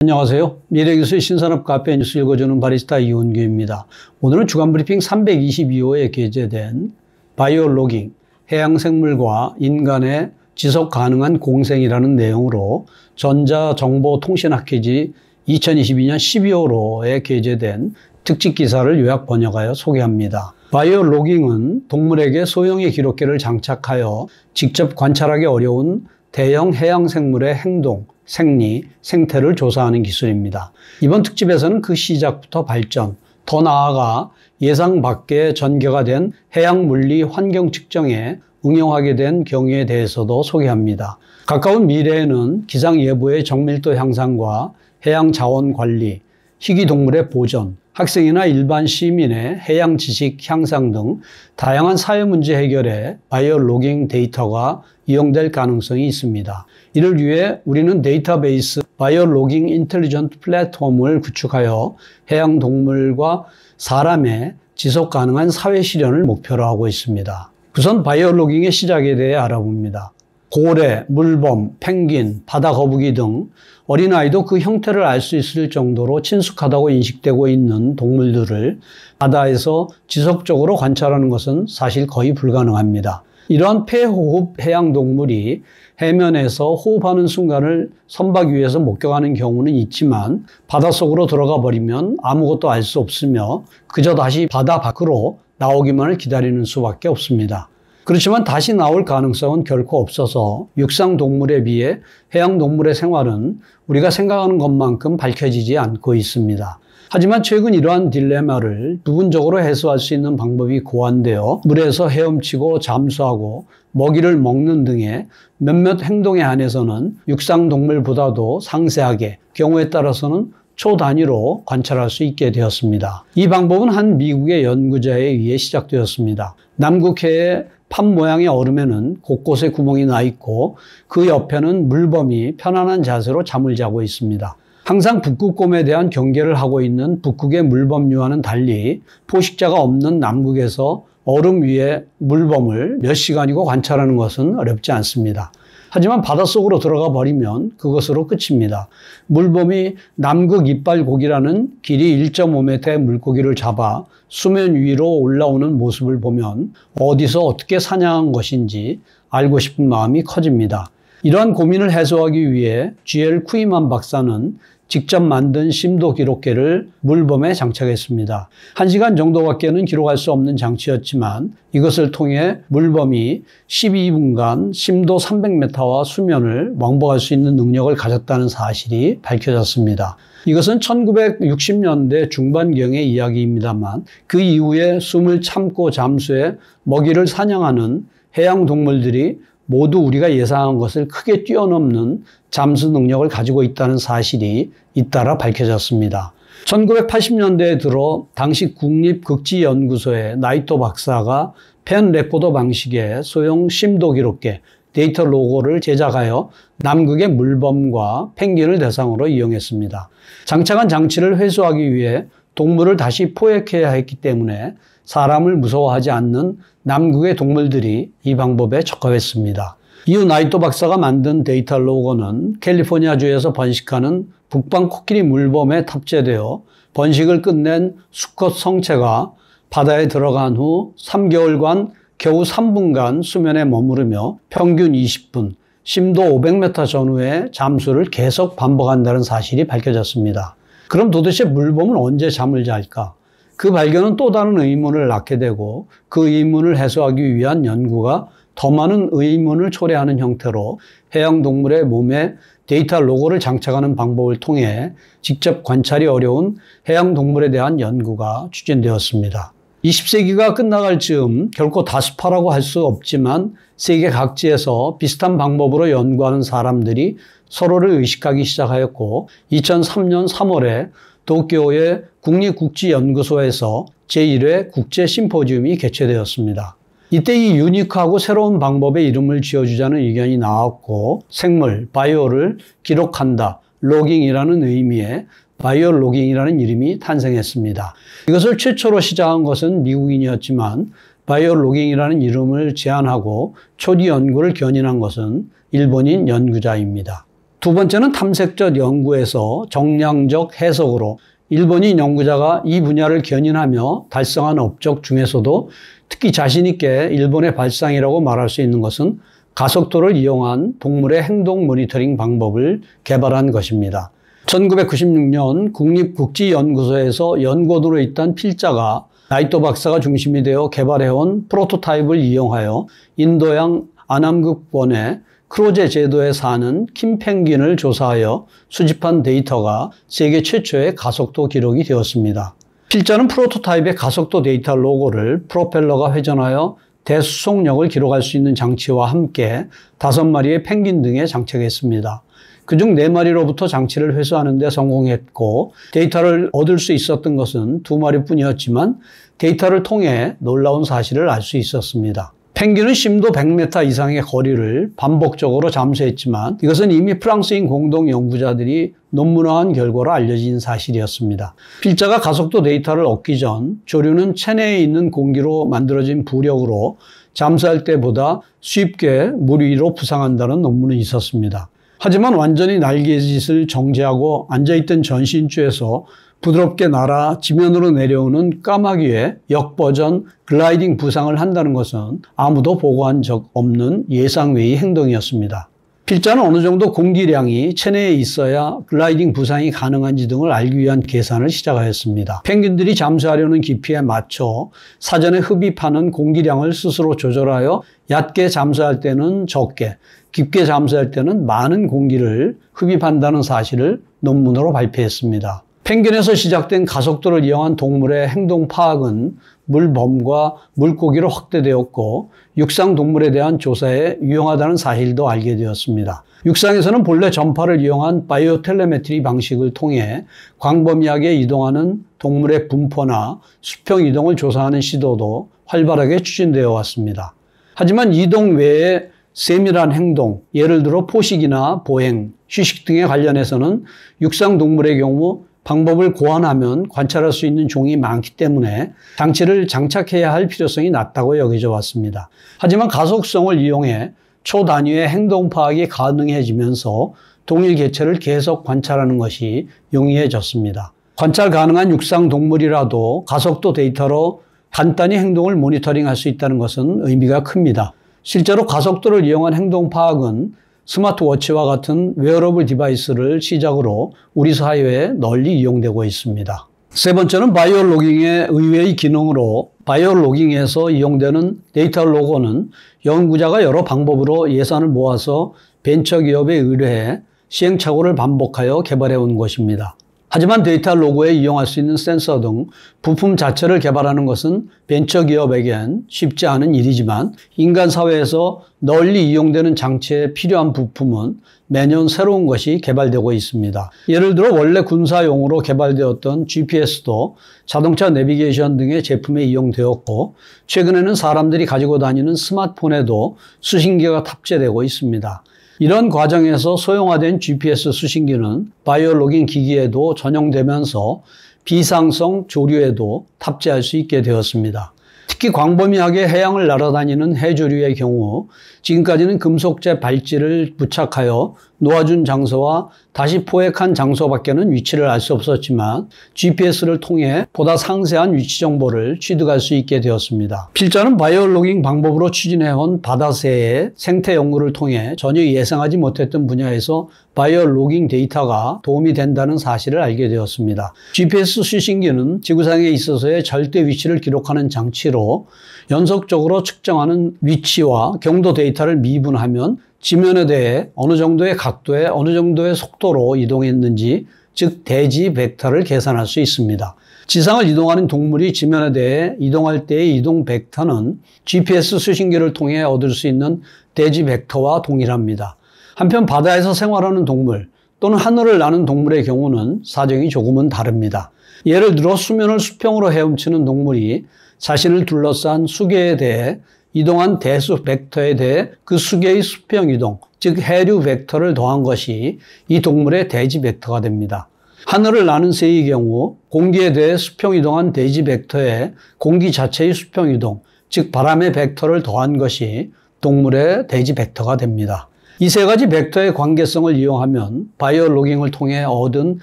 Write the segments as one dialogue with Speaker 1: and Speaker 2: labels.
Speaker 1: 안녕하세요. 미래기술의 신산업 카페 뉴스 읽어주는 바리스타 이원규입니다. 오늘은 주간브리핑 322호에 게재된 바이오로깅, 해양생물과 인간의 지속가능한 공생이라는 내용으로 전자정보통신학회지 2022년 12호로에 게재된 특집 기사를 요약 번역하여 소개합니다. 바이오로깅은 동물에게 소형의 기록계를 장착하여 직접 관찰하기 어려운 대형 해양생물의 행동, 생리, 생태를 조사하는 기술입니다. 이번 특집에서는 그 시작부터 발전, 더 나아가 예상 밖의 전개가 된 해양물리 환경 측정에 응용하게 된 경우에 대해서도 소개합니다. 가까운 미래에는 기상예보의 정밀도 향상과 해양자원 관리, 희귀동물의 보존, 학생이나 일반 시민의 해양 지식 향상 등 다양한 사회 문제 해결에 바이오로깅 데이터가 이용될 가능성이 있습니다. 이를 위해 우리는 데이터베이스 바이오로깅 인텔리전트 플랫폼을 구축하여 해양 동물과 사람의 지속 가능한 사회 실현을 목표로 하고 있습니다. 우선 바이오로깅의 시작에 대해 알아봅니다. 고래, 물범, 펭귄, 바다거북이 등 어린아이도 그 형태를 알 수 있을 정도로 친숙하다고 인식되고 있는 동물들을 바다에서 지속적으로 관찰하는 것은 사실 거의 불가능합니다. 이러한 폐호흡 해양동물이 해면에서 호흡하는 순간을 선박 위에서 목격하는 경우는 있지만 바닷속으로 들어가 버리면 아무것도 알 수 없으며 그저 다시 바다 밖으로 나오기만을 기다리는 수밖에 없습니다. 그렇지만 다시 나올 가능성은 결코 없어서 육상동물에 비해 해양동물의 생활은 우리가 생각하는 것만큼 밝혀지지 않고 있습니다. 하지만 최근 이러한 딜레마를 부분적으로 해소할 수 있는 방법이 고안되어 물에서 헤엄치고 잠수하고 먹이를 먹는 등의 몇몇 행동에 한해서는 육상동물보다도 상세하게, 경우에 따라서는 초단위로 관찰할 수 있게 되었습니다. 이 방법은 한 미국의 연구자에 의해 시작되었습니다. 남극해의 판 모양의 얼음에는 곳곳에 구멍이 나 있고 그 옆에는 물범이 편안한 자세로 잠을 자고 있습니다. 항상 북극곰에 대한 경계를 하고 있는 북극의 물범류와는 달리 포식자가 없는 남극에서 얼음 위에 물범을 몇 시간이고 관찰하는 것은 어렵지 않습니다. 하지만 바닷속으로 들어가 버리면 그것으로 끝입니다. 물범이 남극 이빨고기라는 길이 1.5m의 물고기를 잡아 수면 위로 올라오는 모습을 보면 어디서 어떻게 사냥한 것인지 알고 싶은 마음이 커집니다. 이러한 고민을 해소하기 위해 G.L. 쿠이만 박사는 직접 만든 심도 기록계를 물범에 장착했습니다. 1시간 정도밖에는 기록할 수 없는 장치였지만 이것을 통해 물범이 12분간 심도 300m와 수면을 왕복할 수 있는 능력을 가졌다는 사실이 밝혀졌습니다. 이것은 1960년대 중반경의 이야기입니다만 그 이후에 숨을 참고 잠수해 먹이를 사냥하는 해양 동물들이 모두 우리가 예상한 것을 크게 뛰어넘는 잠수 능력을 가지고 있다는 사실이 잇따라 밝혀졌습니다. 1980년대에 들어 당시 국립극지연구소의 나이토 박사가 펜 레코더 방식의 소형 심도 기록계 데이터 로고를 제작하여 남극의 물범과 펭귄을 대상으로 이용했습니다. 장착한 장치를 회수하기 위해 동물을 다시 포획해야 했기 때문에 사람을 무서워하지 않는 남극의 동물들이 이 방법에 적합했습니다. 이후 나이토 박사가 만든 데이터 로고는 캘리포니아주에서 번식하는 북방 코끼리 물범에 탑재되어 번식을 끝낸 수컷 성체가 바다에 들어간 후 3개월간 겨우 3분간 수면에 머무르며 평균 20분, 심도 500m 전후에 잠수를 계속 반복한다는 사실이 밝혀졌습니다. 그럼 도대체 물범은 언제 잠을 잘까? 그 발견은 또 다른 의문을 낳게 되고 그 의문을 해소하기 위한 연구가 더 많은 의문을 초래하는 형태로 해양동물의 몸에 데이터 로고를 장착하는 방법을 통해 직접 관찰이 어려운 해양동물에 대한 연구가 추진되었습니다. 20세기가 끝나갈 즈음 결코 다수파라고 할 수 없지만 세계 각지에서 비슷한 방법으로 연구하는 사람들이 서로를 의식하기 시작하였고 2003년 3월에 도쿄의 국립국지연구소에서 제1회 국제심포지움이 개최되었습니다. 이때 이 유니크하고 새로운 방법의 이름을 지어주자는 의견이 나왔고 생물, 바이오를 기록한다, 로깅이라는 의미의 바이오로깅이라는 이름이 탄생했습니다. 이것을 최초로 시작한 것은 미국인이었지만 바이오로깅이라는 이름을 제안하고 초기 연구를 견인한 것은 일본인 연구자입니다. 두 번째는 탐색적 연구에서 정량적 해석으로 일본인 연구자가 이 분야를 견인하며 달성한 업적 중에서도 특히 자신 있게 일본의 발상이라고 말할 수 있는 것은 가속도를 이용한 동물의 행동 모니터링 방법을 개발한 것입니다. 1996년 국립국지연구소에서 연구원으로 있던 필자가 나이토 박사가 중심이 되어 개발해온 프로토타입을 이용하여 인도양 아남극권의 크로제 제도에 사는 킴펭귄을 조사하여 수집한 데이터가 세계 최초의 가속도 기록이 되었습니다. 필자는 프로토타입의 가속도 데이터 로고를 프로펠러가 회전하여 대수속력을 기록할 수 있는 장치와 함께 5마리의 펭귄 등에 장착했습니다. 그중 4마리로부터 장치를 회수하는 데 성공했고 데이터를 얻을 수 있었던 것은 2마리뿐이었지만 데이터를 통해 놀라운 사실을 알 수 있었습니다. 펭귄은 심도 100m 이상의 거리를 반복적으로 잠수했지만 이것은 이미 프랑스인 공동 연구자들이 논문화한 결과로 알려진 사실이었습니다. 필자가 가속도 데이터를 얻기 전 조류는 체내에 있는 공기로 만들어진 부력으로 잠수할 때보다 쉽게 물 위로 부상한다는 논문은 있었습니다. 하지만 완전히 날개짓을 정지하고 앉아있던 전신주에서 부드럽게 날아 지면으로 내려오는 까마귀의 역버전 글라이딩 부상을 한다는 것은 아무도 보고한 적 없는 예상외의 행동이었습니다. 필자는 어느 정도 공기량이 체내에 있어야 글라이딩 부상이 가능한지 등을 알기 위한 계산을 시작하였습니다. 펭귄들이 잠수하려는 깊이에 맞춰 사전에 흡입하는 공기량을 스스로 조절하여 얕게 잠수할 때는 적게, 깊게 잠수할 때는 많은 공기를 흡입한다는 사실을 논문으로 발표했습니다. 펭귄에서 시작된 가속도를 이용한 동물의 행동 파악은 물범과 물고기로 확대되었고 육상 동물에 대한 조사에 유용하다는 사실도 알게 되었습니다. 육상에서는 본래 전파를 이용한 바이오 텔레메트리 방식을 통해 광범위하게 이동하는 동물의 분포나 수평 이동을 조사하는 시도도 활발하게 추진되어 왔습니다. 하지만 이동 외에 세밀한 행동, 예를 들어 포식이나 보행, 휴식 등에 관련해서는 육상 동물의 경우 방법을 고안하면 관찰할 수 있는 종이 많기 때문에 장치를 장착해야 할 필요성이 낮다고 여겨져 왔습니다. 하지만 가속성을 이용해 초단위의 행동 파악이 가능해지면서 동일 개체를 계속 관찰하는 것이 용이해졌습니다. 관찰 가능한 육상 동물이라도 가속도 데이터로 간단히 행동을 모니터링할 수 있다는 것은 의미가 큽니다. 실제로 가속도를 이용한 행동 파악은 스마트워치와 같은 웨어러블 디바이스를 시작으로 우리 사회에 널리 이용되고 있습니다. 세 번째는 바이오 로깅의 의외의 기능으로 바이오 로깅에서 이용되는 데이터 로고는 연구자가 여러 방법으로 예산을 모아서 벤처기업에 의뢰해 시행착오를 반복하여 개발해온 것입니다. 하지만 데이터 로고에 이용할 수 있는 센서 등 부품 자체를 개발하는 것은 벤처기업에겐 쉽지 않은 일이지만 인간 사회에서 널리 이용되는 장치에 필요한 부품은 매년 새로운 것이 개발되고 있습니다. 예를 들어 원래 군사용으로 개발되었던 GPS도 자동차 내비게이션 등의 제품에 이용되었고 최근에는 사람들이 가지고 다니는 스마트폰에도 수신기가 탑재되고 있습니다. 이런 과정에서 소형화된 GPS 수신기는 바이오 로깅 기기에도 전용되면서 비상성 조류에도 탑재할 수 있게 되었습니다. 특히 광범위하게 해양을 날아다니는 해조류의 경우 지금까지는 금속재 발찌를 부착하여 놓아준 장소와 다시 포획한 장소밖에는 위치를 알 수 없었지만 GPS를 통해 보다 상세한 위치 정보를 취득할 수 있게 되었습니다. 필자는 바이오 로깅 방법으로 추진해온 바다새의 생태 연구를 통해 전혀 예상하지 못했던 분야에서 바이오 로깅 데이터가 도움이 된다는 사실을 알게 되었습니다. GPS 수신기는 지구상에 있어서의 절대 위치를 기록하는 장치로 연속적으로 측정하는 위치와 경도 데이터를 미분하면 지면에 대해 어느 정도의 각도에 어느 정도의 속도로 이동했는지 즉 대지 벡터를 계산할 수 있습니다. 지상을 이동하는 동물이 지면에 대해 이동할 때의 이동 벡터는 GPS 수신기를 통해 얻을 수 있는 대지 벡터와 동일합니다. 한편 바다에서 생활하는 동물 또는 하늘을 나는 동물의 경우는 사정이 조금은 다릅니다. 예를 들어 수면을 수평으로 헤엄치는 동물이 자신을 둘러싼 수계에 대해 이동한 대수 벡터에 대해 그 수계의 수평 이동, 즉 해류 벡터를 더한 것이 이 동물의 대지 벡터가 됩니다. 하늘을 나는 새의 경우 공기에 대해 수평 이동한 대지 벡터에 공기 자체의 수평 이동, 즉 바람의 벡터를 더한 것이 동물의 대지 벡터가 됩니다. 이 세 가지 벡터의 관계성을 이용하면 바이오 로깅을 통해 얻은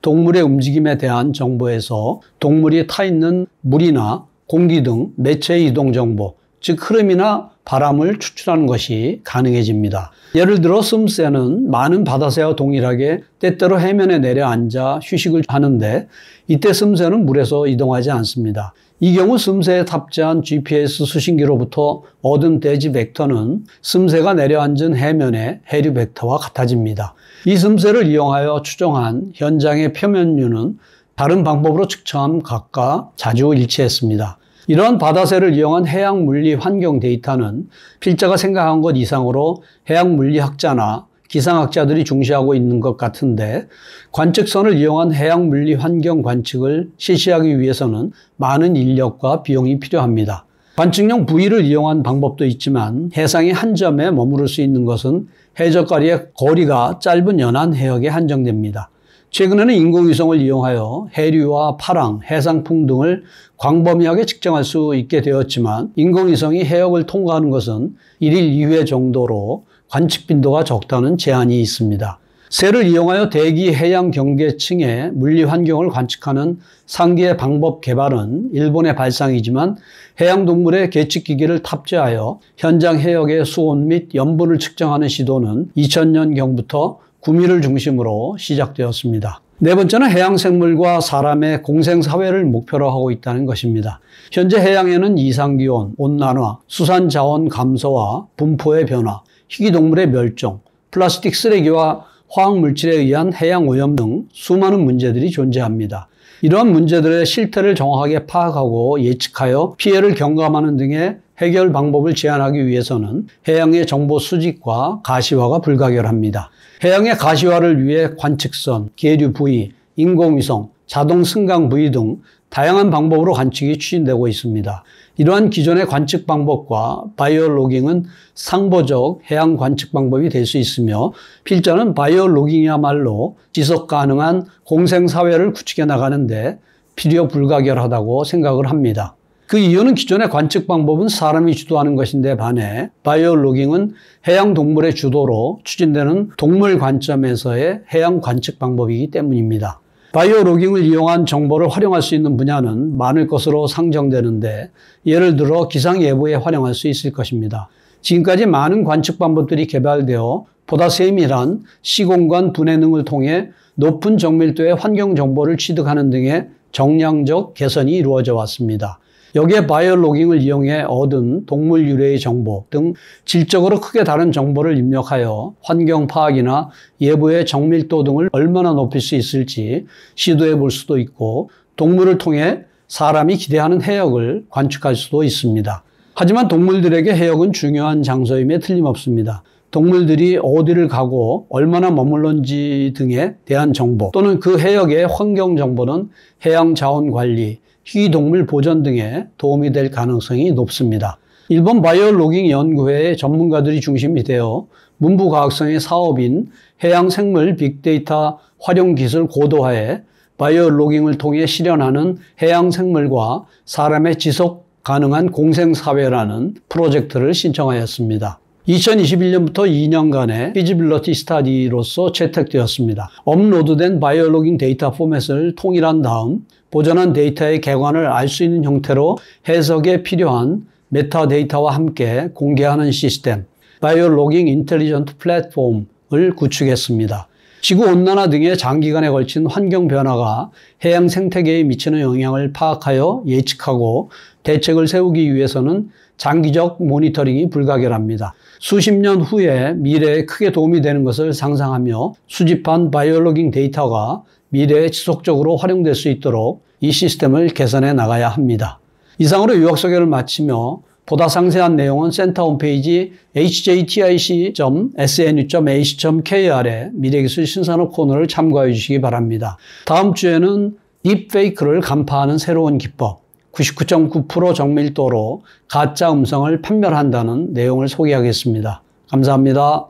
Speaker 1: 동물의 움직임에 대한 정보에서 동물이 타 있는 물이나 공기 등 매체의 이동 정보, 즉 흐름이나 바람을 추출하는 것이 가능해집니다. 예를 들어 씀새는 많은 바다새와 동일하게 때때로 해면에 내려앉아 휴식을 하는데 이때 씀새는 물에서 이동하지 않습니다. 이 경우 씀새에 탑재한 GPS 수신기로부터 얻은 대지 벡터는 씀새가 내려앉은 해면의 해류 벡터와 같아집니다. 이 씀새를 이용하여 추정한 현장의 표면류는 다른 방법으로 측정한 것과 자주 일치했습니다. 이러한 바다새를 이용한 해양 물리 환경 데이터는 필자가 생각한 것 이상으로 해양 물리학자나 기상학자들이 중시하고 있는 것 같은데 관측선을 이용한 해양 물리 환경 관측을 실시하기 위해서는 많은 인력과 비용이 필요합니다. 관측용 부위를 이용한 방법도 있지만 해상의 한 점에 머무를 수 있는 것은 해적거리의 거리가 짧은 연안 해역에 한정됩니다. 최근에는 인공위성을 이용하여 해류와 파랑, 해상풍 등을 광범위하게 측정할 수 있게 되었지만 인공위성이 해역을 통과하는 것은 1일 2회 정도로 관측 빈도가 적다는 제한이 있습니다. 새를 이용하여 대기 해양 경계층의 물리 환경을 관측하는 상기의 방법 개발은 일본의 발상이지만 해양동물의 계측기기를 탑재하여 현장 해역의 수온 및 염분을 측정하는 시도는 2000년경부터 구미를 중심으로 시작되었습니다. 네 번째는 해양생물과 사람의 공생사회를 목표로 하고 있다는 것입니다. 현재 해양에는 이상기온, 온난화, 수산자원 감소와 분포의 변화, 희귀동물의 멸종, 플라스틱 쓰레기와 화학물질에 의한 해양오염 등 수많은 문제들이 존재합니다. 이러한 문제들의 실태를 정확하게 파악하고 예측하여 피해를 경감하는 등의 해결 방법을 제안하기 위해서는 해양의 정보 수집과 가시화가 불가결합니다. 해양의 가시화를 위해 관측선, 계류 부위, 인공위성, 자동 승강 부위 등 다양한 방법으로 관측이 추진되고 있습니다. 이러한 기존의 관측 방법과 바이오 로깅은 상보적 해양 관측 방법이 될 수 있으며 필자는 바이오 로깅이야말로 지속 가능한 공생사회를 구축해 나가는데 필요 불가결하다고 생각을 합니다. 그 이유는 기존의 관측 방법은 사람이 주도하는 것인데 반해 바이오 로깅은 해양 동물의 주도로 추진되는 동물 관점에서의 해양 관측 방법이기 때문입니다. 바이오 로깅을 이용한 정보를 활용할 수 있는 분야는 많을 것으로 상정되는데 예를 들어 기상 예보에 활용할 수 있을 것입니다. 지금까지 많은 관측 방법들이 개발되어 보다 세밀한 시공간 분해능을 통해 높은 정밀도의 환경 정보를 취득하는 등의 정량적 개선이 이루어져 왔습니다. 여기에 바이오 로깅을 이용해 얻은 동물 유래의 정보 등 질적으로 크게 다른 정보를 입력하여 환경 파악이나 예보의 정밀도 등을 얼마나 높일 수 있을지 시도해 볼 수도 있고 동물을 통해 사람이 기대하는 해역을 관측할 수도 있습니다. 하지만 동물들에게 해역은 중요한 장소임에 틀림없습니다. 동물들이 어디를 가고 얼마나 머물렀는지 등에 대한 정보 또는 그 해역의 환경 정보는 해양 자원 관리, 희귀동물 보전 등에 도움이 될 가능성이 높습니다. 일본 바이오 로깅 연구회의 전문가들이 중심이 되어 문부과학성의 사업인 해양생물 빅데이터 활용기술 고도화에 바이오 로깅을 통해 실현하는 해양생물과 사람의 지속 가능한 공생사회라는 프로젝트를 신청하였습니다. 2021년부터 2년간의 피지빌리티 스터디로서 채택되었습니다. 업로드된 바이오 로깅 데이터 포맷을 통일한 다음 보존한 데이터의 객관을 알 수 있는 형태로 해석에 필요한 메타데이터와 함께 공개하는 시스템, 바이오 로깅 인텔리전트 플랫폼을 구축했습니다. 지구온난화 등의 장기간에 걸친 환경 변화가 해양 생태계에 미치는 영향을 파악하여 예측하고 대책을 세우기 위해서는 장기적 모니터링이 불가결합니다. 수십 년 후에 미래에 크게 도움이 되는 것을 상상하며 수집한 바이오 로깅 데이터가 미래에 지속적으로 활용될 수 있도록 이 시스템을 개선해 나가야 합니다. 이상으로 유학 소개를 마치며 보다 상세한 내용은 센터 홈페이지 hjtic.snu.ac.kr의 미래기술 신산업 코너를 참고해 주시기 바랍니다. 다음 주에는 딥페이크를 간파하는 새로운 기법, 99.9% 정밀도로 가짜 음성을 판별한다는 내용을 소개하겠습니다. 감사합니다.